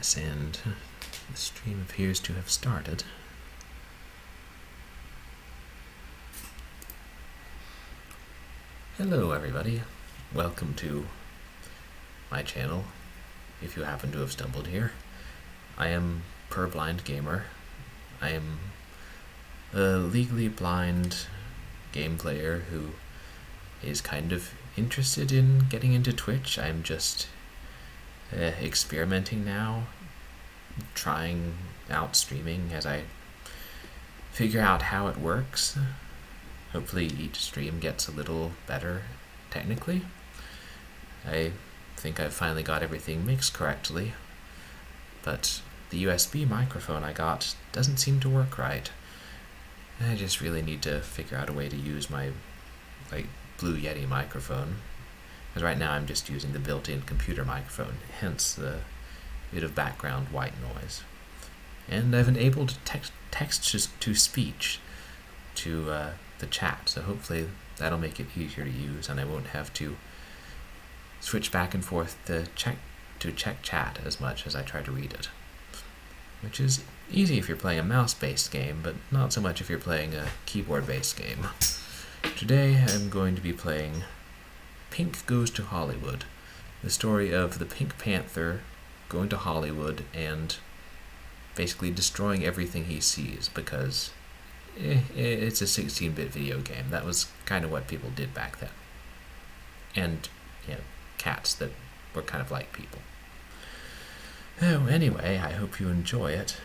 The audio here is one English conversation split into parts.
Yes, and the stream appears to have started. Hello everybody, welcome to my channel, if you happen to have stumbled here. I am Purblind Gamer. I am a legally blind game player who is kind of interested in getting into Twitch. I'm just experimenting now, trying out streaming as I figure out how it works. Hopefully each stream gets a little better technically. I think I've finally got everything mixed correctly, but the USB microphone I got doesn't seem to work right. I just really need to figure out a way to use my Blue Yeti microphone, because right now I'm just using the built-in computer microphone, hence the bit of background white noise. And I've enabled text-to-speech to the chat, so hopefully that'll make it easier to use and I won't have to switch back and forth to check chat as much as I try to read it. Which is easy if you're playing a mouse-based game, but not so much if you're playing a keyboard-based game. Today I'm going to be playing Pink Goes to Hollywood, the story of the Pink Panther going to Hollywood and basically destroying everything he sees, because it's a 16-bit video game. That was kind of what people did back then. And, cats that were kind of like people. Oh, anyway, I hope you enjoy it.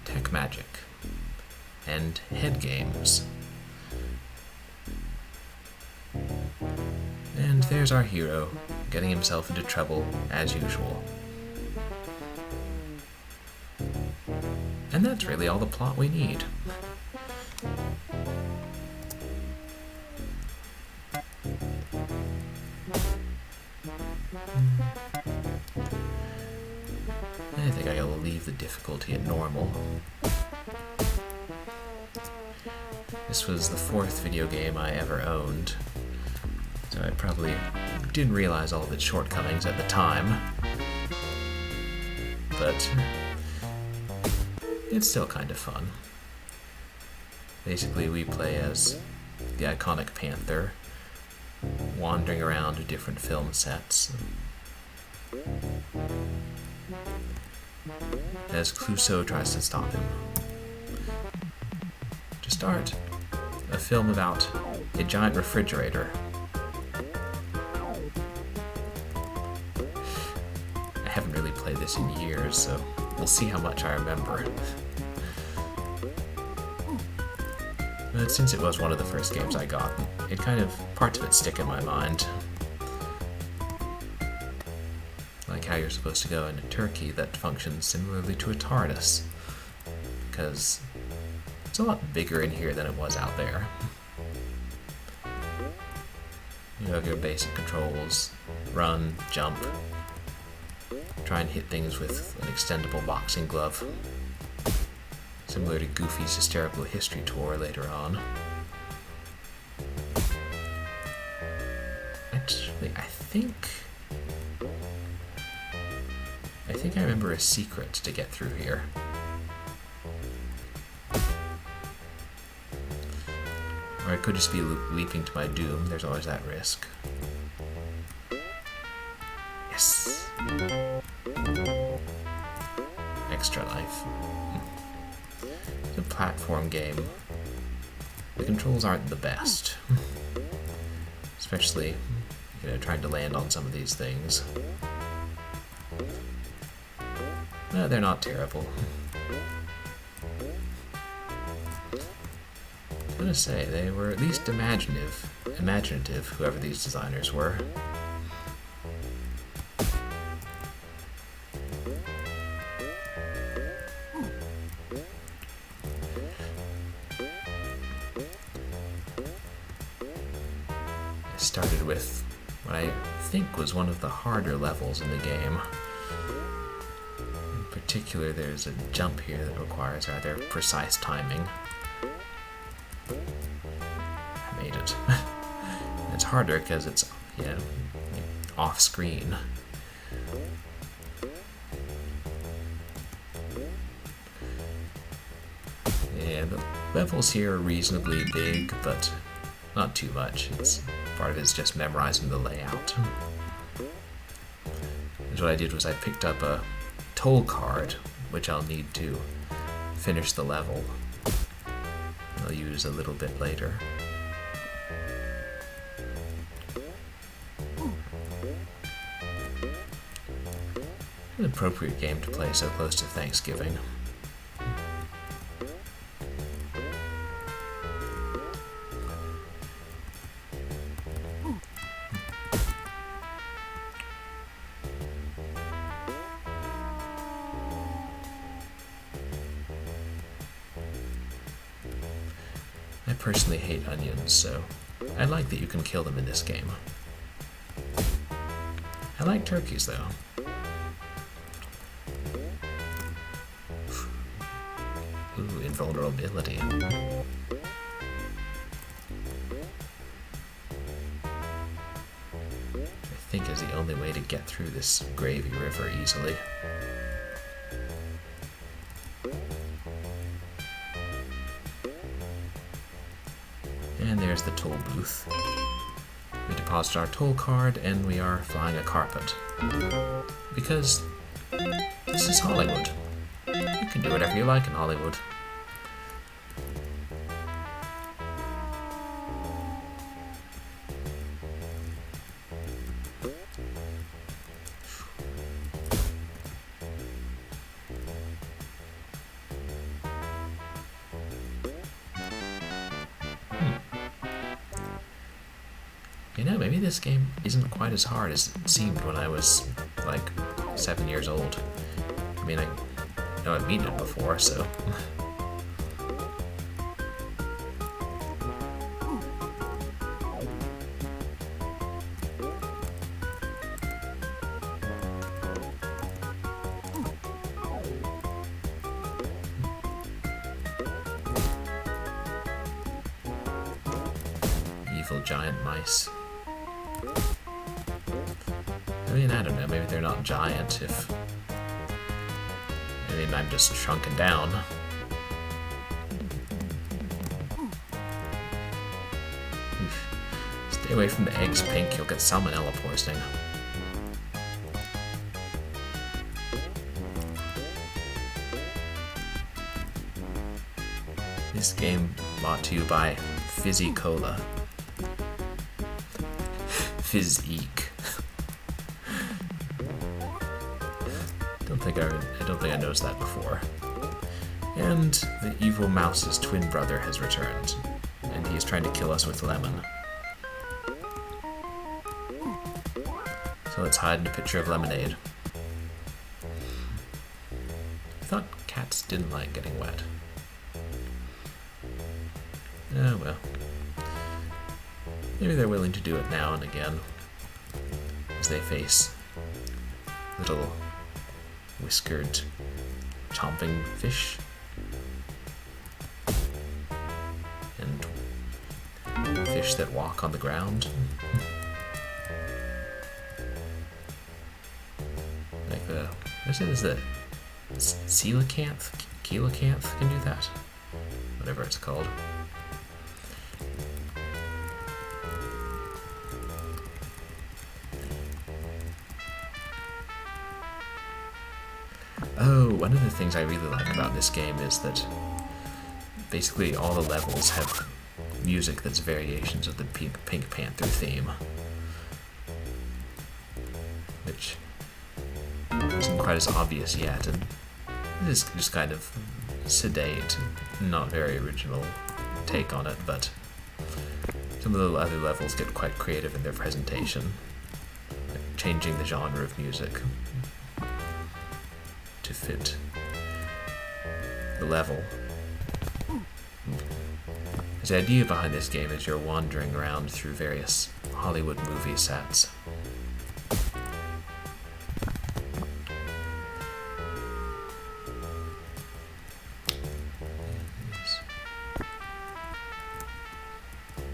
Tech magic and head games. And there's our hero, getting himself into trouble as usual. And that's really all the plot we need. I think I will leave the difficulty at normal. This was the 4th video game I ever owned, so I probably didn't realize all of its shortcomings at the time, but it's still kind of fun. Basically, we play as the iconic Panther, wandering around to different film sets, as Clouseau tries to stop him. To start, a film about a giant refrigerator. I haven't really played this in years, so we'll see how much I remember. But since it was one of the first games I got, parts of it stick in my mind. Like how you're supposed to go in a turkey that functions similarly to a TARDIS, because it's a lot bigger in here than it was out there. You have your basic controls: run, jump, try and hit things with an extendable boxing glove, similar to Goofy's Hysterical History Tour later on. Actually, I think I remember a secret to get through here. Or I could just be leaping to my doom. There's always that risk. Yes! Extra life. It's a platform game. The controls aren't the best. Especially, trying to land on some of these things. They're not terrible. I'm gonna say, they were at least imaginative, whoever these designers were. started with what I think was one of the harder levels in the game. In particular, there's a jump here that requires rather precise timing. I made it. It's harder because it's, off screen. Yeah, the levels here are reasonably big, but not too much. Part of it is just memorizing the layout. And what I did was I picked up a toll card, which I'll need to finish the level. I'll use a little bit later. An appropriate game to play so close to Thanksgiving. I personally hate onions, so I like that you can kill them in this game. I like turkeys, though. Ooh, invulnerability. Which I think is the only way to get through this gravy river easily. And there's the toll booth. We deposit our toll card and we are flying a carpet. Because this is Hollywood. You can do whatever you like in Hollywood. You know, maybe this game isn't quite as hard as it seemed when I was, like, 7 years old. I mean, I know I've beaten it before, so... Evil giant mice. I mean, I don't know, maybe they're not giant if... I mean, I'm just shrunken down. Oof. Stay away from the eggs, Pink, you'll get salmonella poisoning. This game brought to you by Fizzy Cola. Fizz-eek. I don't think I noticed that before. And the evil mouse's twin brother has returned, and he is trying to kill us with lemon. So let's hide in a pitcher of lemonade. I thought cats didn't like getting wet. Oh well. Maybe they're willing to do it now and again, as they face little whiskered chomping fish and fish that walk on the ground. Like the, what is it, the coelacanth? Coelacanth can do that? Whatever it's called. Oh, one of the things I really like about this game is that basically all the levels have music that's variations of the Pink Panther theme, which isn't quite as obvious yet, and it is just kind of sedate, not very original take on it, but some of the other levels get quite creative in their presentation, like changing the genre of music to fit the level. The idea behind this game is you're wandering around through various Hollywood movie sets.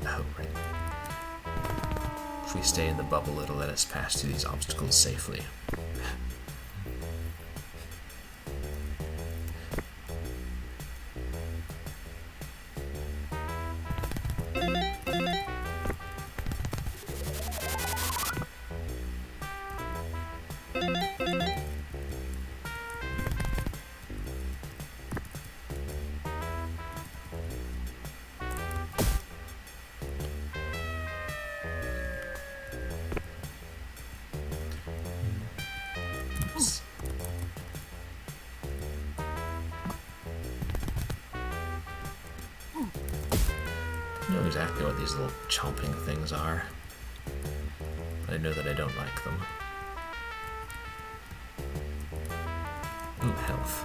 Oh, right. If we stay in the bubble, it'll let us pass through these obstacles safely. I know exactly what these little chomping things are, but I know that I don't like them. Ooh, health.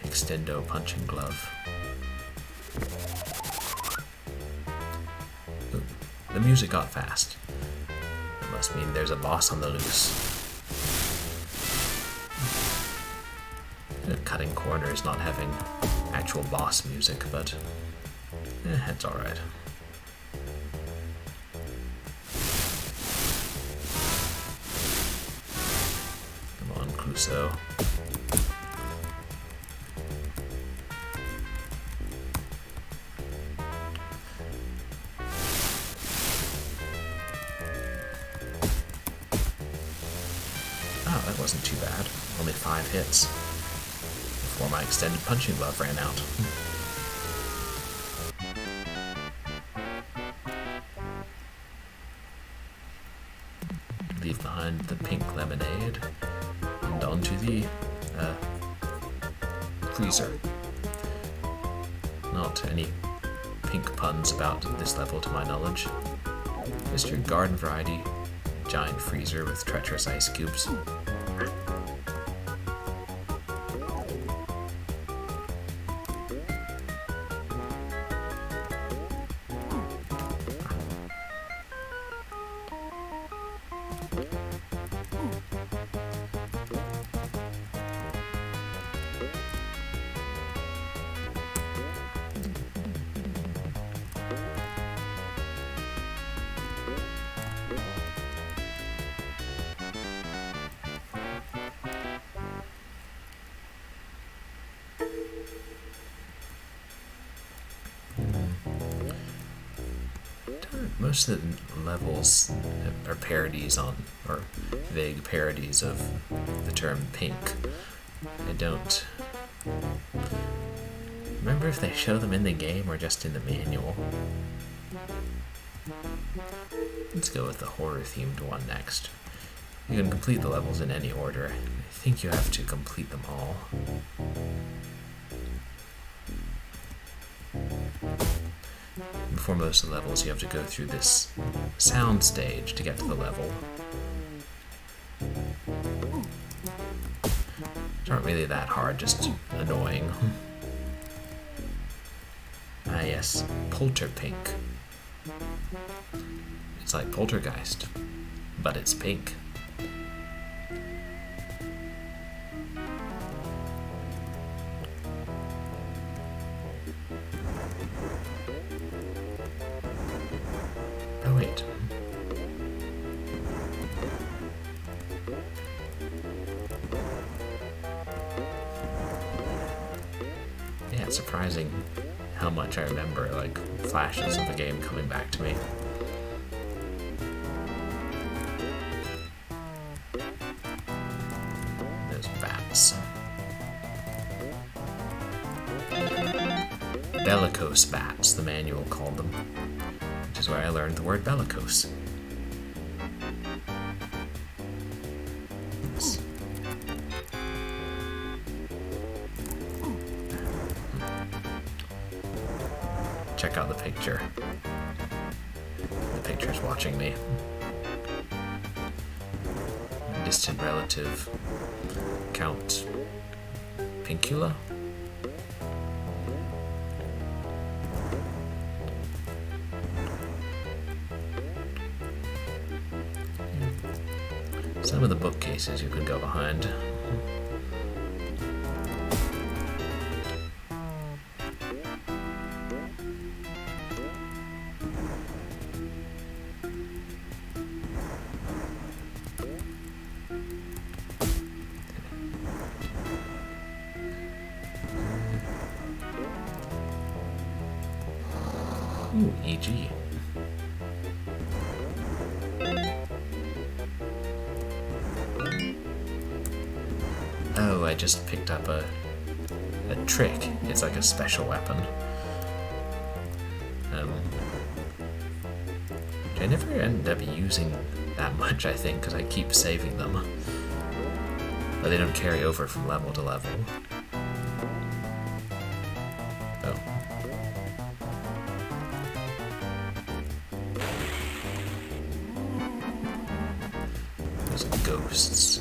Extendo punching glove. Ooh, the music got fast. It must mean there's a boss on the loose. Cutting corners not having actual boss music, but it's alright. Come on, Crusoe. That wasn't too bad. Only 5 hits before my extended punching glove ran out. Leave behind the pink lemonade and onto the freezer. Not any pink puns about this level to my knowledge. Just your garden variety giant freezer with treacherous ice cubes. Most of the levels are parodies on, or vague parodies of the term pink. I don't remember if they show them in the game or just in the manual. Let's go with the horror-themed one next. You can complete the levels in any order. I think you have to complete them all. Before most of the levels, you have to go through this sound stage to get to the level. It's not really that hard, just annoying. Ah yes, Polterpink. It's like Poltergeist, but it's pink. Oh wait. Yeah, it's surprising how much I remember, like, flashes of the game coming back to me. There's bats. Bellicose bats, the manual called them. is where I learned the word bellicose. Check out the picture. The picture's watching me. Distant relative, Count Pincula? Some of the bookcases you can go behind. Ooh, EG. Oh, I just picked up a trick. It's like a special weapon. Which I never end up using that much, I think, because I keep saving them. But they don't carry over from level to level. Oh. Those ghosts.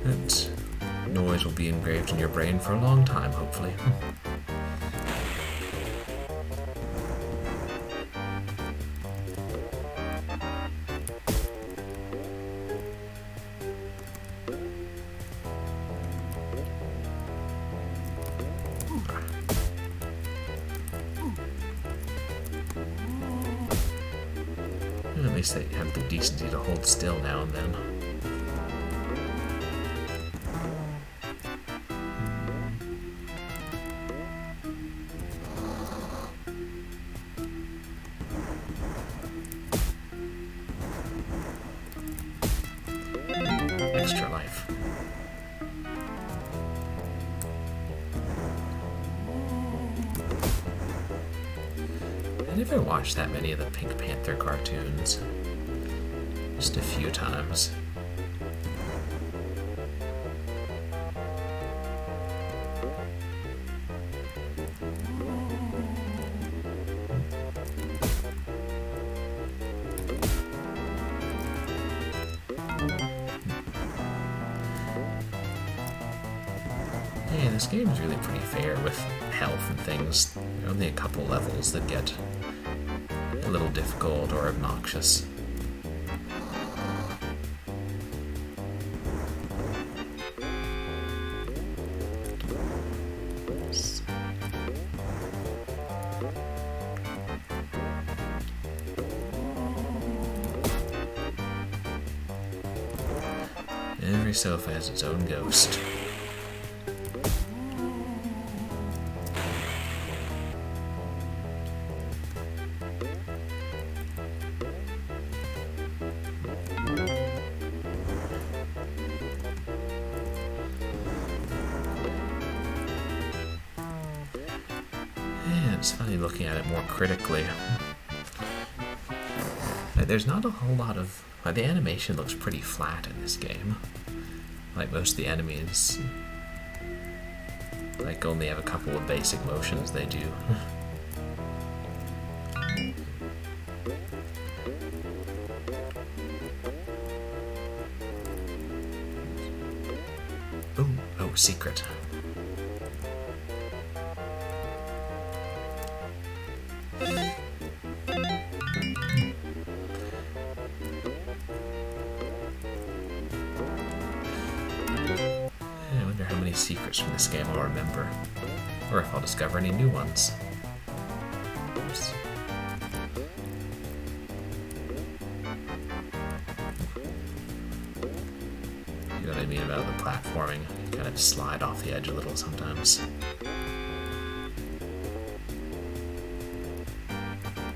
That noise will be engraved in your brain for a long time, hopefully. At least they have the decency to hold still now and then. Extra life. I never watched that many of the Pink Panther cartoons. Just a few times. Yeah, this game is really pretty fair with health and things. There are only a couple levels that get a little difficult or obnoxious. Every sofa has its own ghost. Yeah, it's funny looking at it more critically. There's not a whole lot of... the animation looks pretty flat in this game. Like most of the enemies, like only have a couple of basic motions they do. Oh, secret. I wonder how many secrets from this game I'll remember, or if I'll discover any new ones. Oops. You know what I mean about the platforming? You kind of slide off the edge a little sometimes.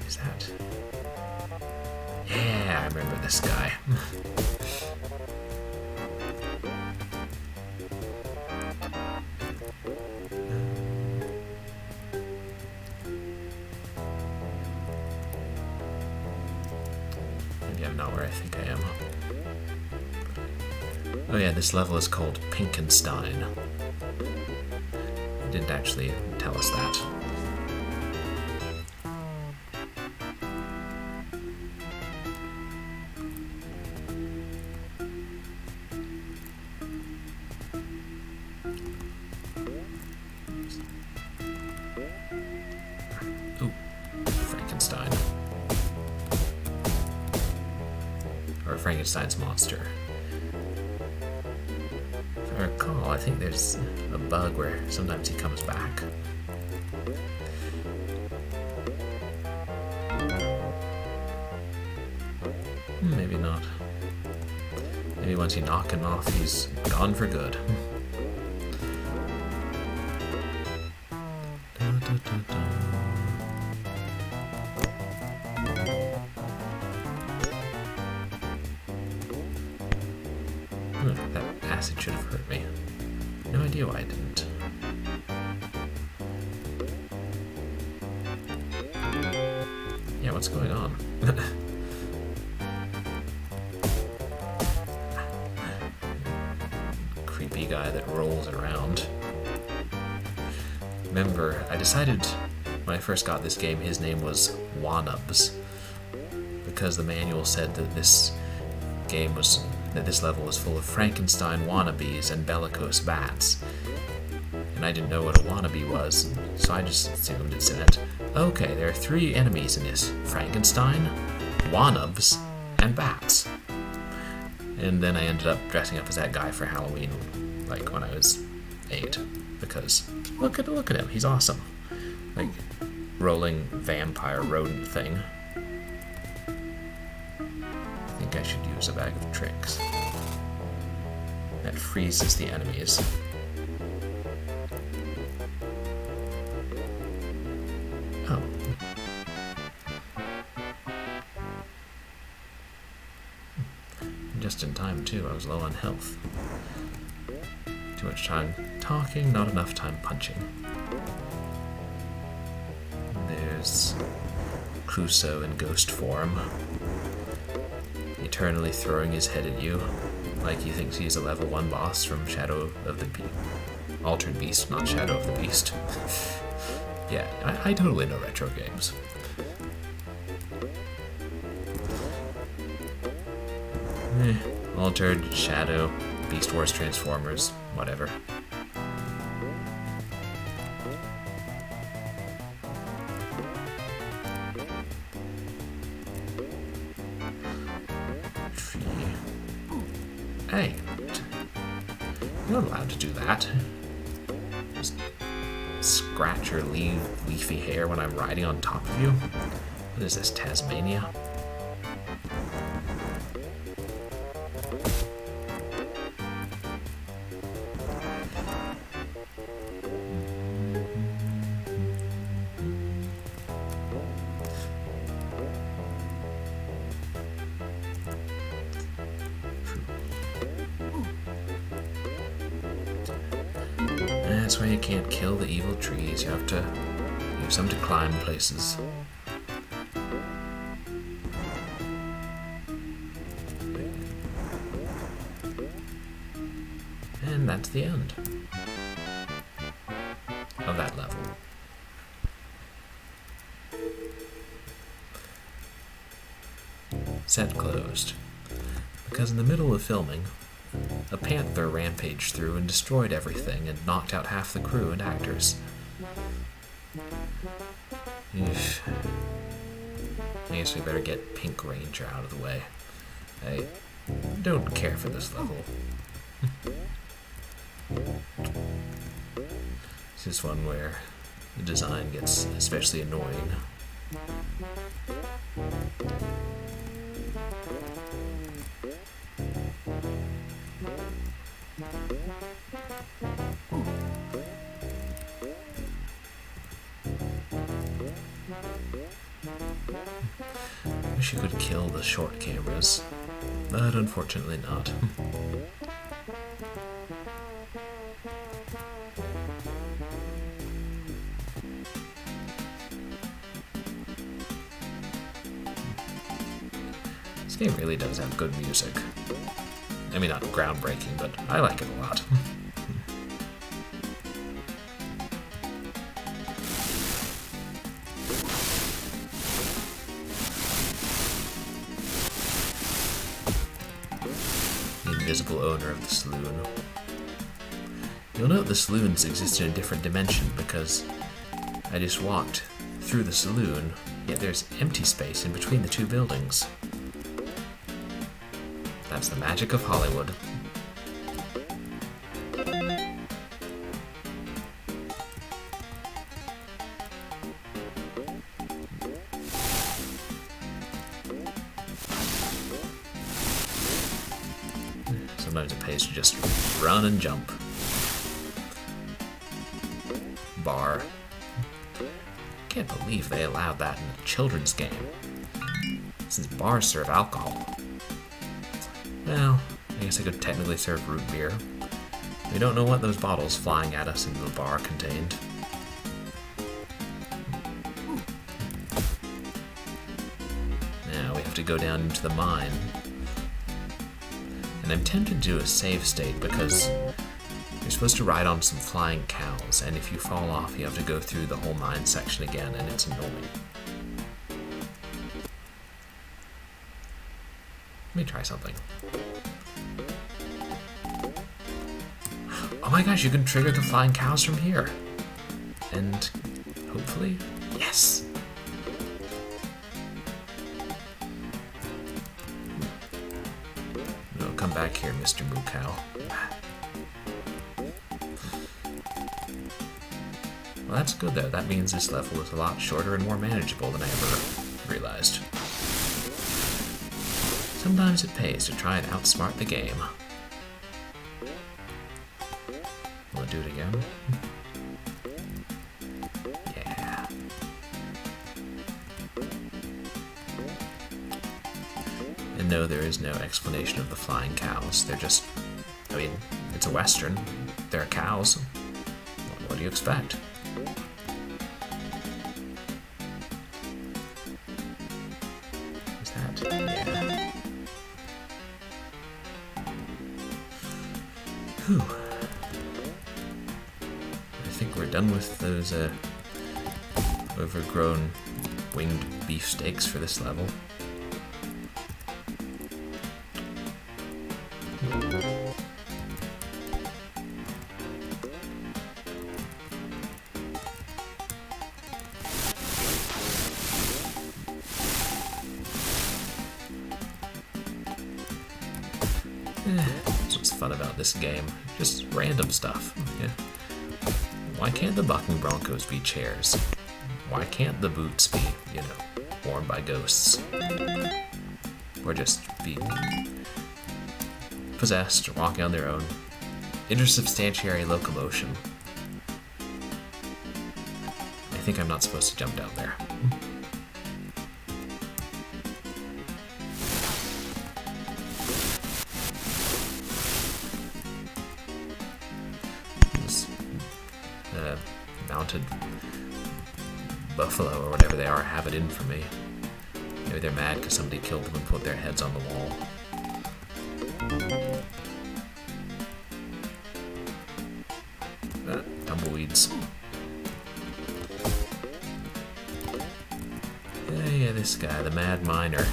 Is that? Yeah, I remember this guy. Okay, I'm not where I think I am. Oh yeah, this level is called Pinkenstein. It didn't actually tell us that. Ooh, Frankenstein. Or Frankenstein's monster. If I recall, I think there's a bug where sometimes he comes back. Maybe not. Maybe once you knock him off, he's gone for good. That acid should have hurt me. No idea why it didn't. Yeah, what's going on? Creepy guy that rolls around. Remember, I decided when I first got this game his name was Wannabs, because the manual said that this level was full of Frankenstein wannabes and bellicose bats. And I didn't know what a wannabe was, so I just assumed it said, okay, there are 3 enemies in this: Frankenstein, wannabes, and bats. And then I ended up dressing up as that guy for Halloween, like when I was 8, because look at him, he's awesome. Like, rolling vampire rodent thing. I think I should use a bag of tricks. That freezes the enemies. Oh. Just in time, too. I was low on health. Too much time talking, not enough time punching. There's Crusoe in ghost form, eternally throwing his head at you, like he thinks he's a level 1 boss from Shadow of the Beast. Altered Beast, not Shadow of the Beast. Yeah, I totally know retro games. Altered, Shadow, Beast Wars, Transformers, whatever. Hey, you're not allowed to do that. Just scratch your leafy hair when I'm riding on top of you? What is this, Tasmania? That's why you can't kill the evil trees. You have to use them to climb places. And that's the end of that level. Set closed. Because in the middle of filming, a panther rampaged through and destroyed everything and knocked out half the crew and actors. Eesh. I guess we better get Pink Ranger out of the way. I don't care for this level. This is one where the design gets especially annoying. Wish you could kill the short cameras, but unfortunately not. This game really does have good music. I mean, not groundbreaking, but I like it a lot. The invisible owner of the saloon. You'll note the saloons exist in a different dimension because I just walked through the saloon, yet there's empty space in between the two buildings. That's the magic of Hollywood. Sometimes it pays to just run and jump. Bar. Can't believe they allowed that in a children's game, since bars serve alcohol. Well, I guess I could technically serve root beer. We don't know what those bottles flying at us into the bar contained. Now we have to go down into the mine. And I'm tempted to do a save state because you're supposed to ride on some flying cows, and if you fall off, you have to go through the whole mine section again, and it's annoying. Let me try something. Oh my gosh, you can trigger the flying cows from here. And hopefully, yes! No, come back here, Mr. Moo Cow. Well, that's good though. That means this level is a lot shorter and more manageable than I ever realized. Sometimes it pays to try and outsmart the game. Will it do it again? Yeah. And no, there is no explanation of the flying cows. They're just, I mean, it's a Western. They're cows. What do you expect? Is that? Yeah. Whew. I think we're done with those overgrown winged beefsteaks for this level. That's what's fun about this game. Just random stuff. Yeah. Why can't the bucking broncos be chairs? Why can't the boots be, worn by ghosts? Or just be possessed or walking on their own? Intersubstantiary locomotion. I think I'm not supposed to jump down there. Mounted buffalo or whatever they are have it in for me. Maybe they're mad because somebody killed them and put their heads on the wall. Tumbleweeds. Yeah, this guy, the Mad Miner.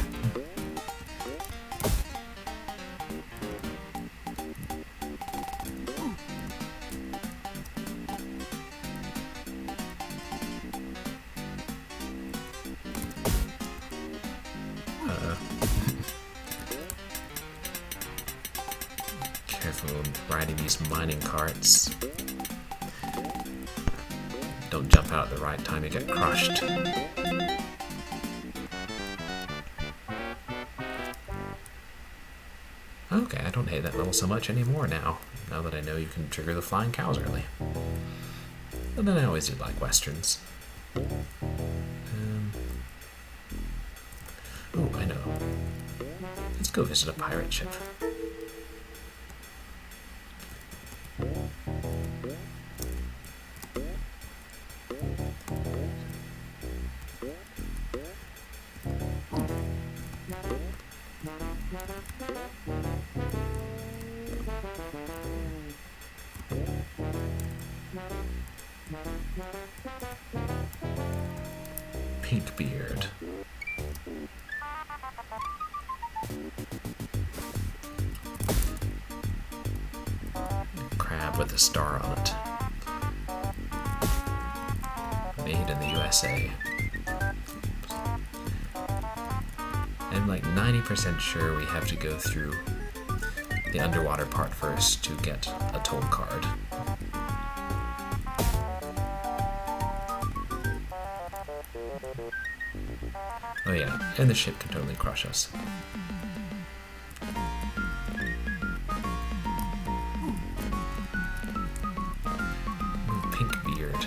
Careful riding these mining carts. Don't jump out at the right time, you get crushed. Okay, I don't hate that level so much anymore now that I know you can trigger the flying cows early. But then I always did like westerns. Oh, I know. Let's go visit a pirate ship. Pink beard. Crab with a star on it. Made in the USA. I'm like 90% sure we have to go through the underwater part first to get a toll card. Oh yeah, and the ship can totally crush us. Ooh, pink beard.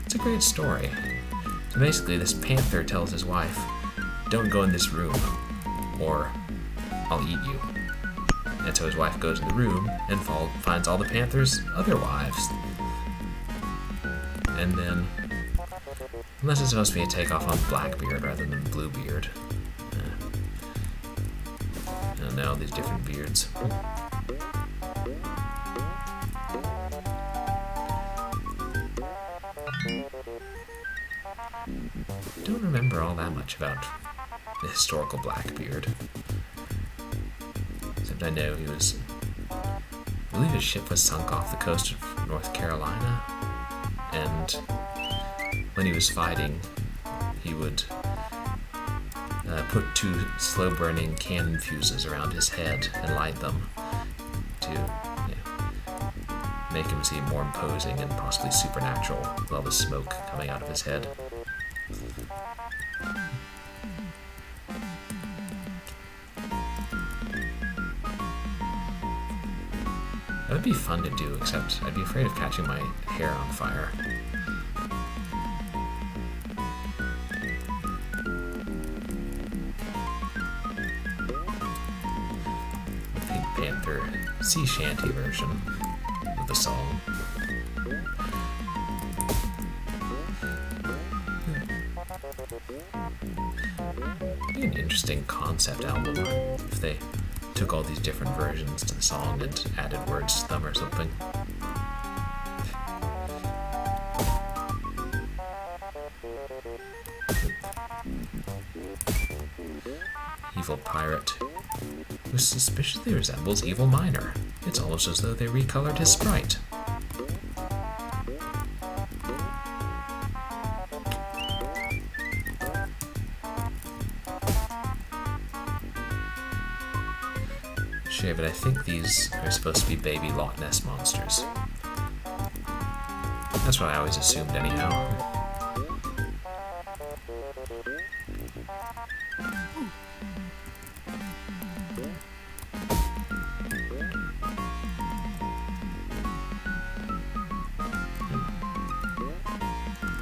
It's a great story. So basically, this panther tells his wife, "Don't go in this room, or I'll eat you." And so his wife goes in the room and finds all the panther's other wives. And then, unless it's supposed to be a takeoff on Blackbeard rather than Bluebeard. I don't know, these different beards. Don't remember all that much about the historical Blackbeard. Except I know I believe his ship was sunk off the coast of North Carolina, and when he was fighting, he would put 2 slow-burning cannon fuses around his head and light them to make him seem more imposing and possibly supernatural with all the smoke coming out of his head. That would be fun to do, except I'd be afraid of catching my hair on fire. The Pink Panther sea shanty version of the song. Be an interesting concept album if they took all these different versions to the song and added words to them or something. Evil pirate, who suspiciously resembles Evil Miner. It's almost as though they recolored his sprite. Sure, but I think these are supposed to be baby Loch Ness monsters. That's what I always assumed anyhow.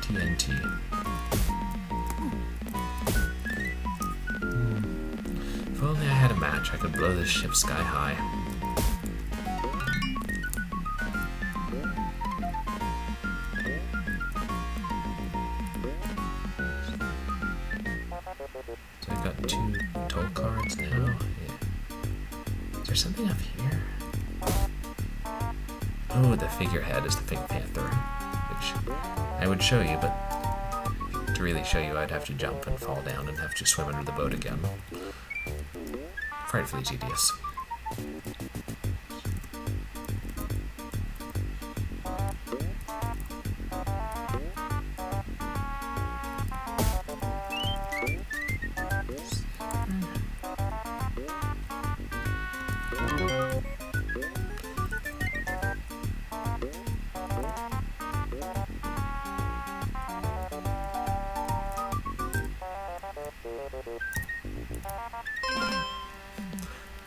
TNT. If only I had a match, I could blow this ship sky high. So I've got 2 toll cards now. Yeah. Is there something up here? Oh, the figurehead is the Pink Panther, which I would show you, but to really show you, I'd have to jump and fall down and have to swim under the boat again. Frightfully tedious.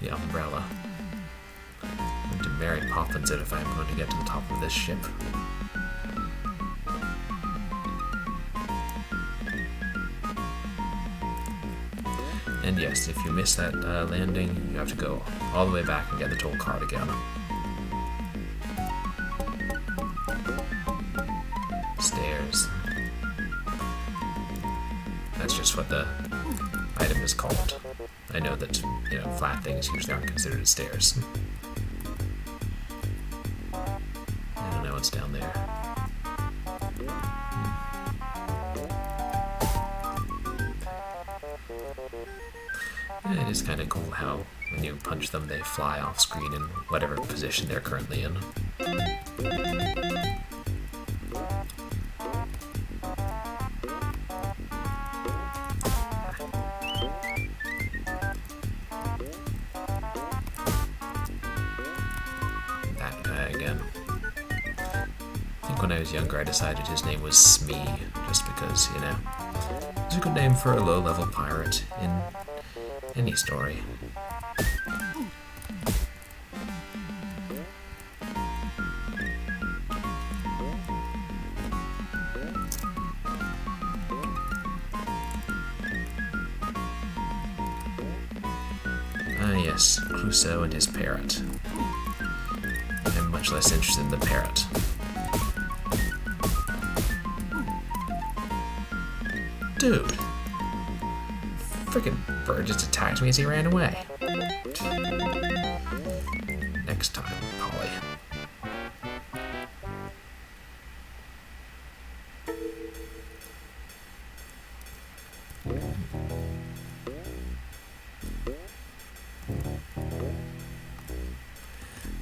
The umbrella. I'm going to Mary Poppins it if I'm going to get to the top of this ship. And yes, if you miss that landing, you have to go all the way back and get the toll card again. Stairs. That's just what I item is called. I know that, flat things usually aren't considered stairs. I don't know what's down there. Yeah, it is kind of cool how when you punch them, they fly off screen in whatever position they're currently in. That guy again. I think when I was younger, I decided his name was Smee, just because, it's a good name for a low-level pirate in any story. Ah yes, Crusoe and his parrot. I'm much less interested in the parrot. Dude! Frickin' bird just attacked me as he ran away. Next time, Polly.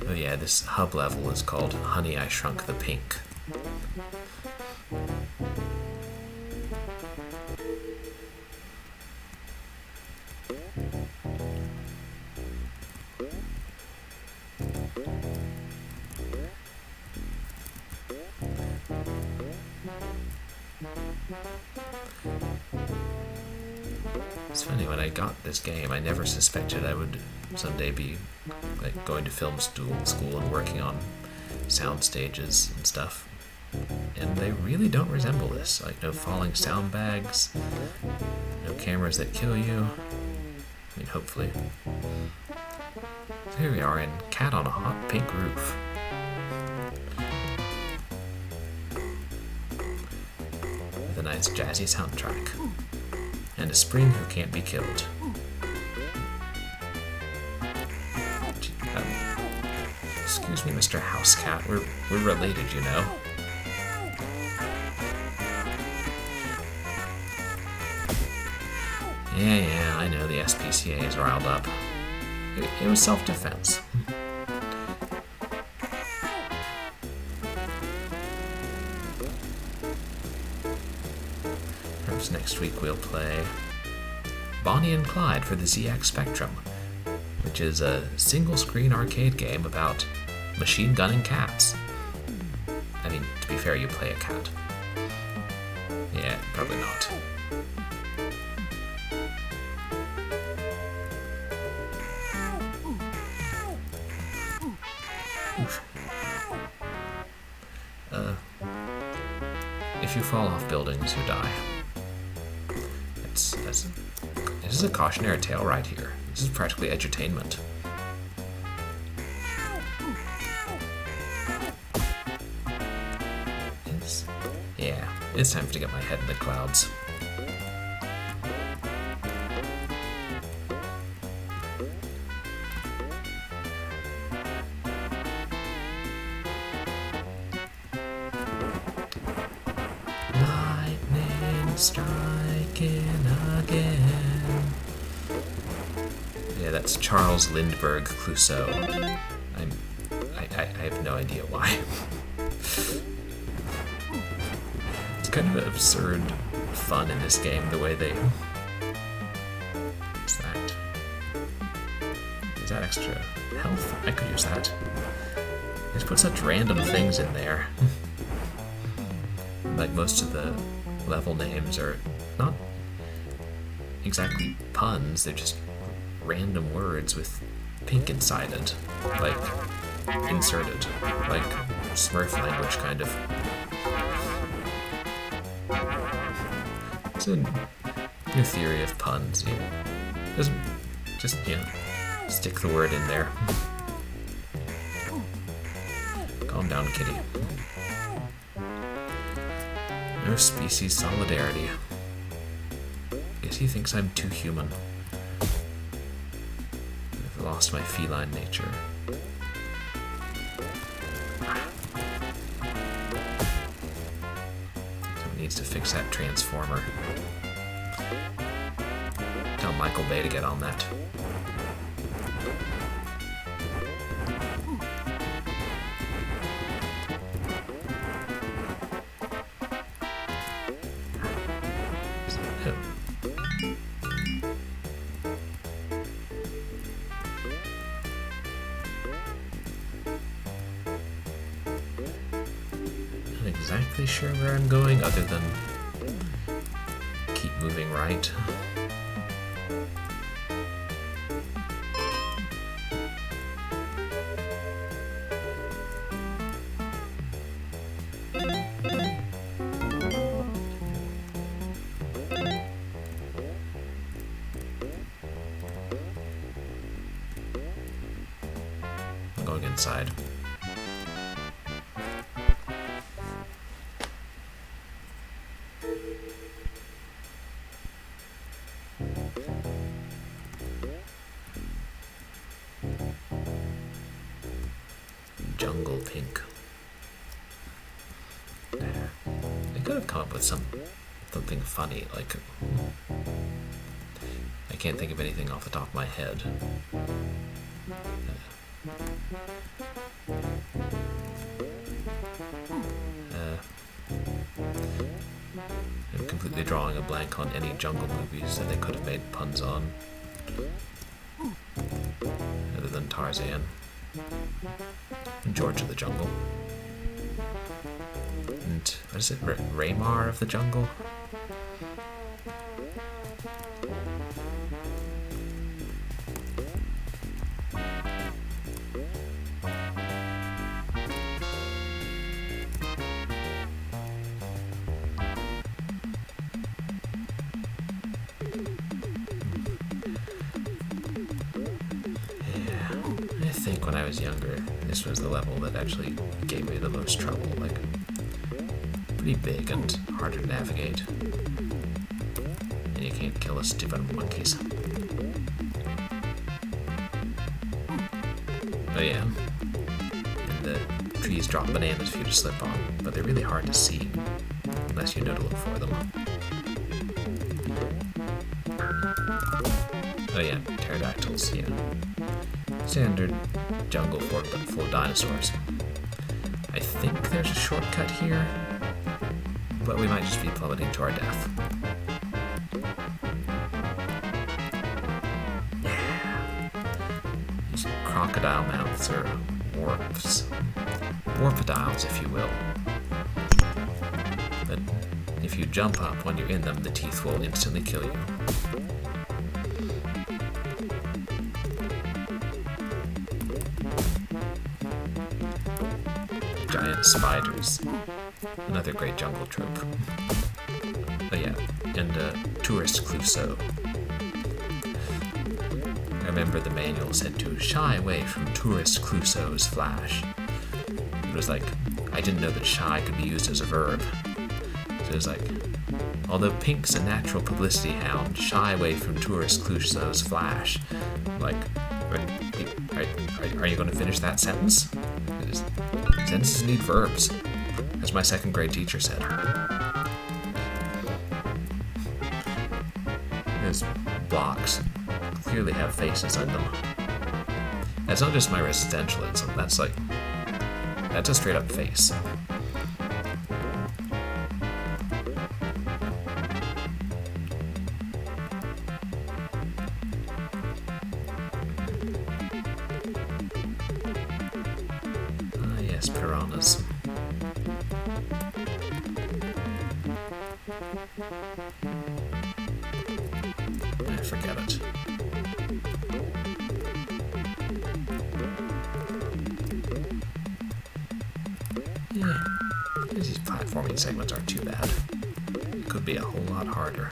Oh yeah, this hub level is called Honey, I Shrunk the Pink. It's funny, when I got this game, I never suspected I would someday be going to film school and working on sound stages and stuff. And they really don't resemble this. No falling sound bags, no cameras that kill you. I mean, hopefully. So here we are in Cat on a Hot Pink Roof. With a nice jazzy soundtrack. And a spring who can't be killed. Excuse me, Mr. Housecat. We're related, Yeah, I know the SPCA is riled up. It was self-defense. Perhaps next week we'll play Bonnie and Clyde for the ZX Spectrum, which is a single-screen arcade game about machine gunning cats. I mean, to be fair, you play a cat. Yeah, probably not. If you fall off buildings, you die. This is a cautionary tale right here. This is practically edutainment. It's time to get my head in the clouds. Lightning striking again. Yeah, that's Charles Lindbergh Clouseau. I have no idea why. It's kind of absurd fun in this game, the way they... What's that? Is that extra health? I could use that. They just put such random things in there. Like, most of the level names are not exactly puns, they're just random words with pink inside it. Like, inserted. Like, Smurf language, kind of. It's a new theory of puns. Just stick the word in there. Calm down, kitty. No species solidarity. Guess he thinks I'm too human. I've lost my feline nature. Someone needs to fix that transformer. Tell Michael Bay to get on that. Not exactly sure where I'm going other than keep moving right. I'm going inside. Jungle pink. I could have come up with something funny, like I can't think of anything off the top of my head. I'm completely drawing a blank on any jungle movies that they could have made puns on, other than Tarzan and George of the Jungle. And what is it? Raymar of the Jungle? I think when I was younger, this was the level that actually gave me the most trouble. Like, pretty big and harder to navigate. And you can't kill us stupid monkeys. Oh yeah. And the trees drop bananas for you to slip on, but they're really hard to see unless you know to look for them. Oh yeah, pterodactyls, yeah. Standard jungle full of dinosaurs. I think there's a shortcut here, but we might just be plummeting to our death. Yeah. These crocodile mouths are warps. Warpodiles, if you will. But if you jump up when you're in them, the teeth will instantly kill you. Giant spiders. Another great jungle trope. Oh yeah, and Tourist Clouseau. I remember the manual said to shy away from Tourist Clouseau's flash. It was like, I didn't know that shy could be used as a verb. So it was like, although Pink's a natural publicity hound, shy away from Tourist Clouseau's flash. Like, are you going to finish that sentence? Sentences need verbs, as my second grade teacher said. Those blocks clearly have faces in them. That's not just my residentialism, that's a straight up face. Piranhas. I forget it. Yeah, these platforming segments aren't too bad. It could be a whole lot harder.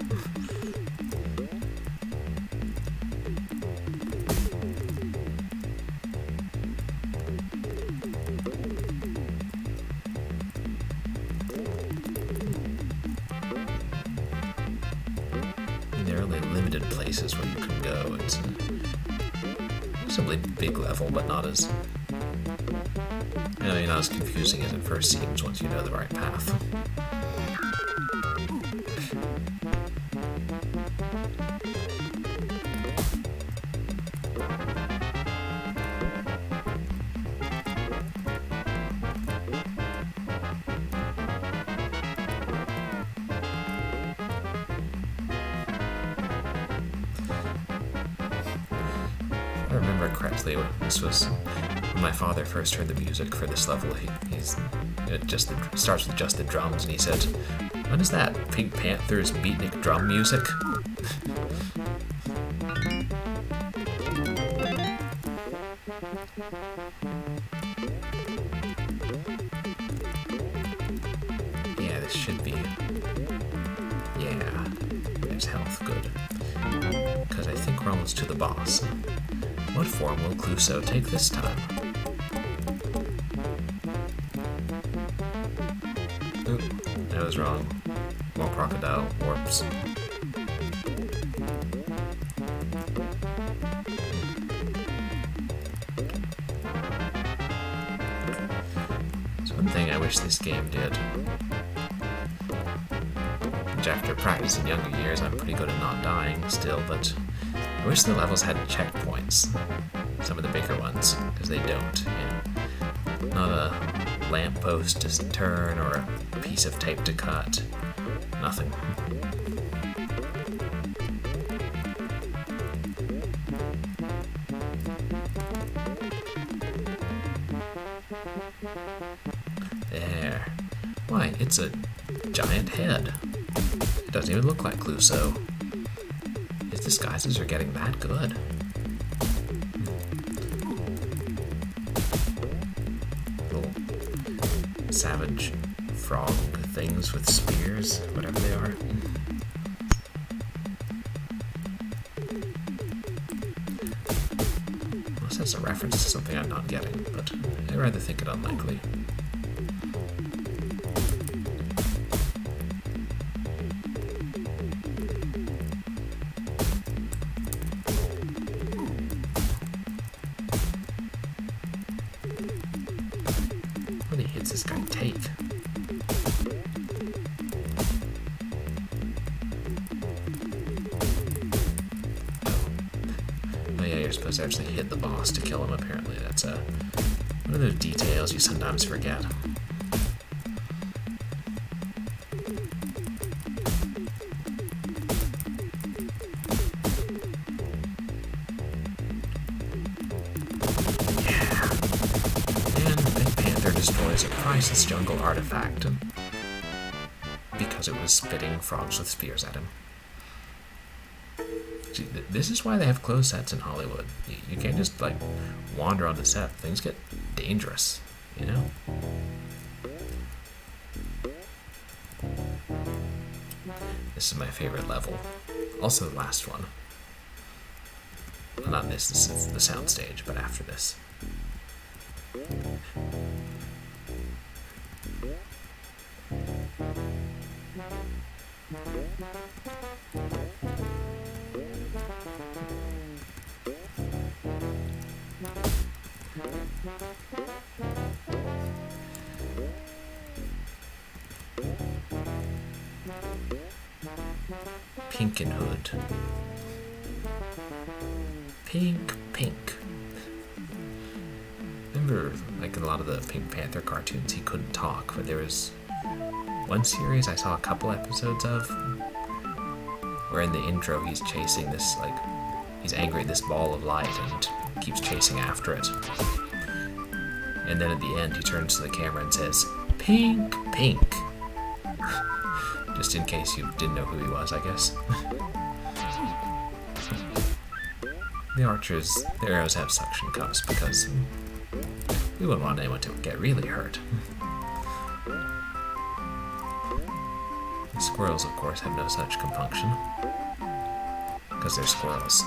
there are only limited places where you can go. It's a reasonably big level, but not as not as confusing as it first seems once you know the right path. I remember correctly, this was when my father first heard the music for this level. It starts with just the drums, and he said, "What is that? Pink Panther's beatnik drum music?" Yeah, this should be. Yeah, there's health, good. Because I think we're almost to the boss. What form will Clouseau take this time? Oop, I was wrong. More crocodile warps. So one thing I wish this game did, which after practice in younger years I'm pretty good at not dying still, but I wish the levels had checkpoints, some of the bigger ones, because they don't. Not a lamppost to turn or a piece of tape to cut. Nothing. There. Why, it's a giant head. It doesn't even look like Clouseau. His disguises are getting that good. Little savage frog things with spears, whatever they are. Unless that's a reference to something I'm not getting, but I rather think it unlikely. What many hits this guy take? Oh yeah, you're supposed to actually hit the boss to kill him, apparently. That's one of those details you sometimes forget. Destroys a priceless jungle artifact because it was spitting frogs with spears at him. See, this is why they have closed sets in Hollywood. You can't just like wander on the set. Things get dangerous, you know? This is my favorite level. Also the last one. Well, not this is the soundstage, but after this. Pinkenhood. Pink. Remember, like in a lot of the Pink Panther cartoons, he couldn't talk, but there was one series I saw a couple episodes of where in the intro he's chasing this, like, he's angry at this ball of light and keeps chasing after it. And then at the end he turns to the camera and says, "Pink." Just in case you didn't know who he was, I guess. The archers, their arrows have suction cups because we wouldn't want anyone to get really hurt. The squirrels, of course, have no such compunction because they're squirrels.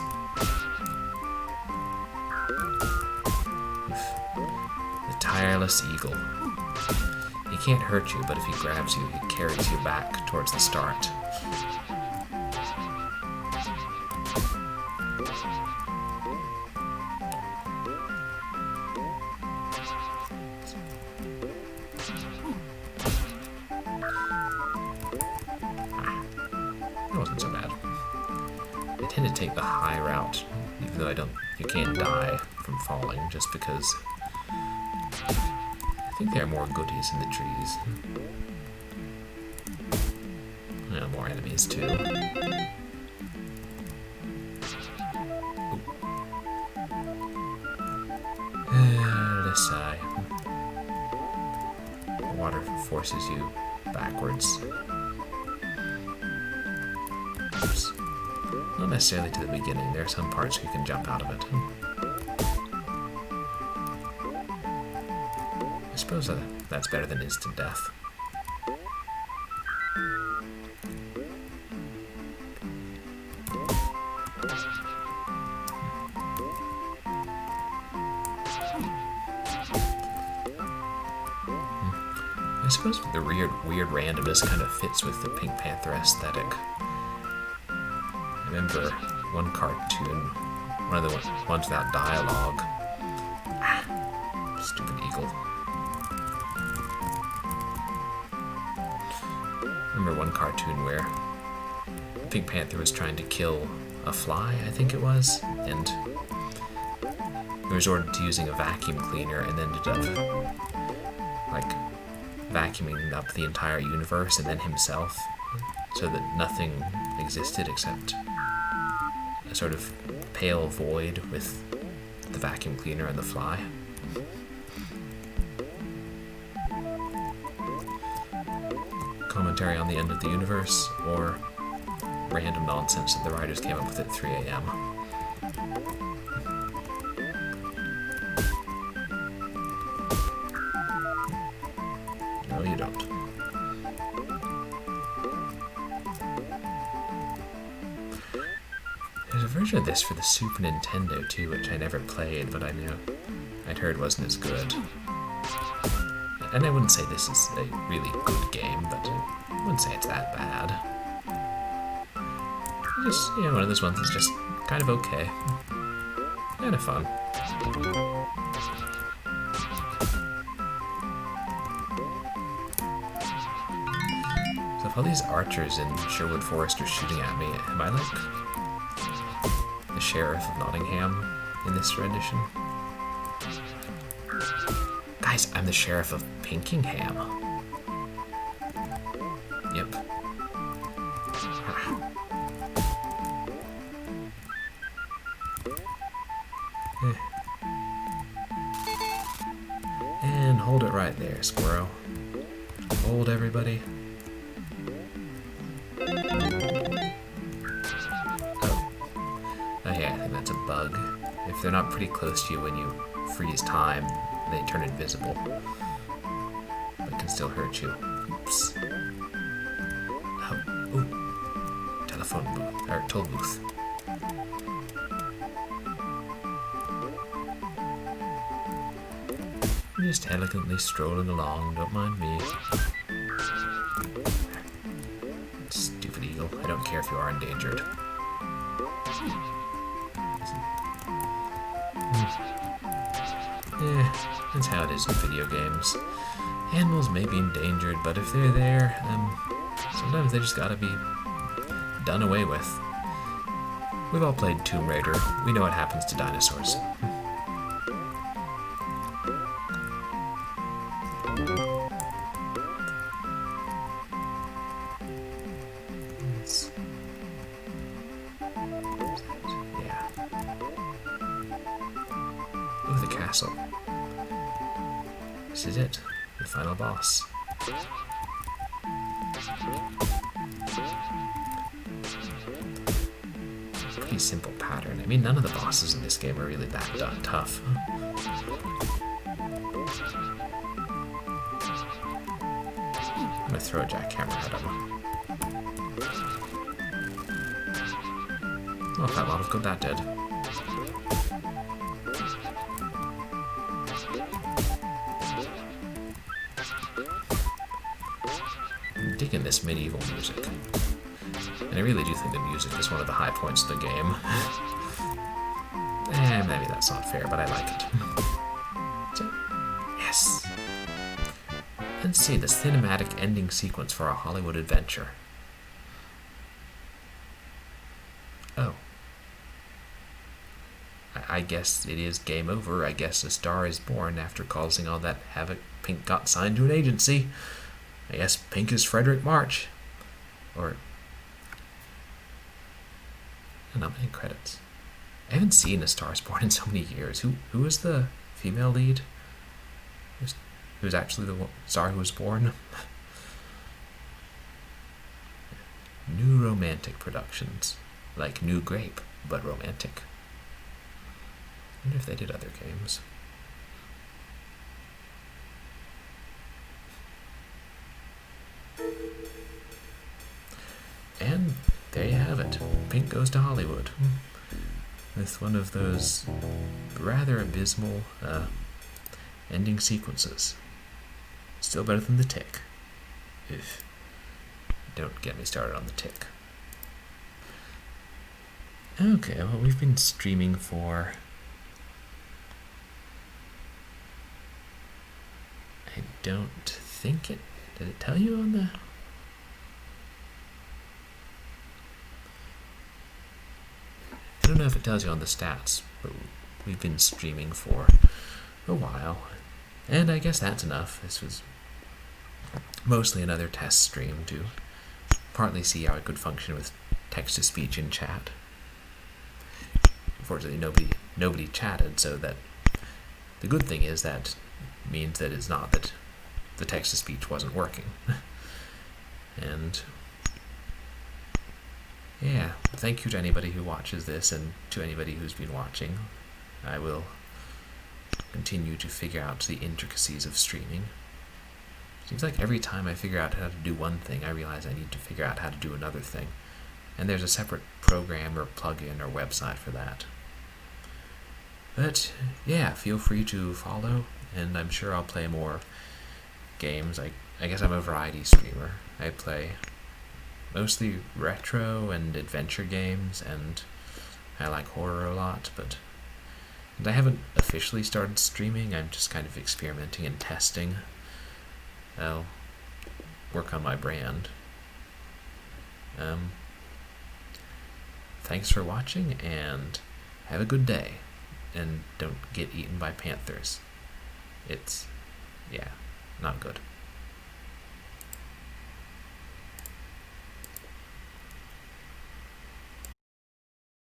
The tireless eagle. He can't hurt you, but if he grabs you, he carries you back towards the start. I tend to take the high route, even though you can't die from falling, just because I think there are more goodies in the trees. Yeah, more enemies too. This side. The water forces you backwards. Oops. Not necessarily to the beginning. There are some parts where you can jump out of it. I suppose that's better than instant death. I suppose the weird randomness kind of fits with the Pink Panther aesthetic. I remember one cartoon, one of the ones without dialogue. Stupid eagle. I remember one cartoon where Pink Panther was trying to kill a fly, I think it was, and he resorted to using a vacuum cleaner and ended up vacuuming up the entire universe and then himself, so that nothing existed except a sort of pale void with the vacuum cleaner and the fly. Commentary on the end of the universe, or random nonsense that the writers came up with at 3 a.m. No, you don't. There's a version of this for the Super Nintendo too, which I never played, but I'd heard wasn't as good. And I wouldn't say this is a really good game, but I wouldn't say it's that bad. Just, one of those ones that's just kind of okay. Kind of fun. So if all these archers in Sherwood Forest are shooting at me, am I like the Sheriff of Nottingham in this rendition? Guys, I'm the Sheriff of Pinkingham. Yep. And hold it right there, squirrel. Hold everybody. Oh yeah, I think that's a bug. If they're not pretty close to you when you freeze time, they turn invisible, but can still hurt you. Oops. Oh, ooh. Telephone booth, or toll booth. I'm just elegantly strolling along, don't mind me. Stupid eagle, I don't care if you are endangered. That's how it is in video games. Animals may be endangered, but if they're there, sometimes they just gotta be done away with. We've all played Tomb Raider. We know what happens to dinosaurs. Yeah. Ooh, the castle. This is it, the final boss. Pretty simple pattern. I mean, none of the bosses in this game are really that tough. I'm gonna throw a jackhammer at him. Not that lot of good that did. Digging this medieval music. And I really do think the music is one of the high points of the game. Maybe that's not fair, but I like it. So, yes! Let's see, the cinematic ending sequence for a Hollywood adventure. Oh, I guess it is game over. I guess a star is born after causing all that havoc. Pink got signed to an agency. I guess Pink is Frederick March. Or... not many credits. I haven't seen A Star is Born in so many years. Who was the female lead? Who's actually the star who was born? New Romantic Productions. Like New Grape, but romantic. I wonder if they did other games. And there you have it. Pink Goes to Hollywood. With one of those rather abysmal ending sequences. Still better than The Tick. If don't get me started on The Tick. Okay, well, we've been streaming for... I don't think it... Did it tell you on the... I don't know if it tells you on the stats, but we've been streaming for a while. And I guess that's enough. This was mostly another test stream to partly see how it could function with text-to-speech in chat. Unfortunately, nobody chatted, so that the good thing is that means that it's not that the text-to-speech wasn't working. And yeah, thank you to anybody who watches this and to anybody who's been watching. I will continue to figure out the intricacies of streaming. Seems like every time I figure out how to do one thing, I realize I need to figure out how to do another thing. And there's a separate program or plugin or website for that. But yeah, feel free to follow, and I'm sure I'll play more games. I guess I'm a variety streamer. I play mostly retro and adventure games, and I like horror a lot, but I haven't officially started streaming. I'm just kind of experimenting and testing. I'll work on my brand. Thanks for watching, and have a good day. And don't get eaten by panthers. It's, yeah, not good.